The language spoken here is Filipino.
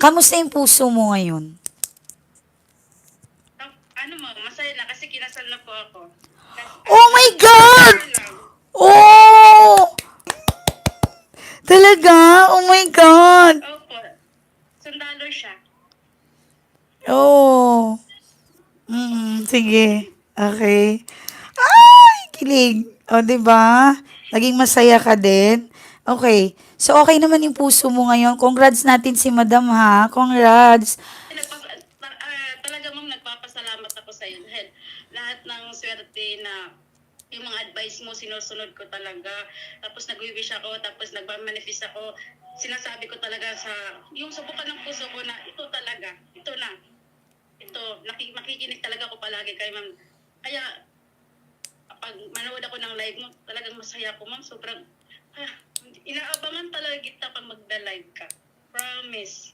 Kamusta yung puso mo ngayon? Ano mo, masaya na kasi kinasal na po ako. Oh my God! Year lang. Oh! Talaga? Oh my God! Opo. Sundalo siya. Oh. Sige. Okay. Ay, kilig. O, di ba? Naging masaya ka din. Okay. So, okay naman yung puso mo ngayon. Congrats natin si Madam, ha? Congrats. Talaga ma'am, nagpapasalamat ako sa iyo dahil lahat ng swerte na yung mga advice mo, sinusunod ko talaga. Tapos nag-wish ako, tapos nagmamanifest ako. Sinasabi ko talaga sa, yung subukan ng puso ko na ito talaga, ito na. Ito, makikinig talaga ako palagi kay ma'am. Kaya, pag manood ako ng live mo, talagang masaya ko ma'am. Sobrang, inaabangan talaga kita pag magda-live ka. Promise.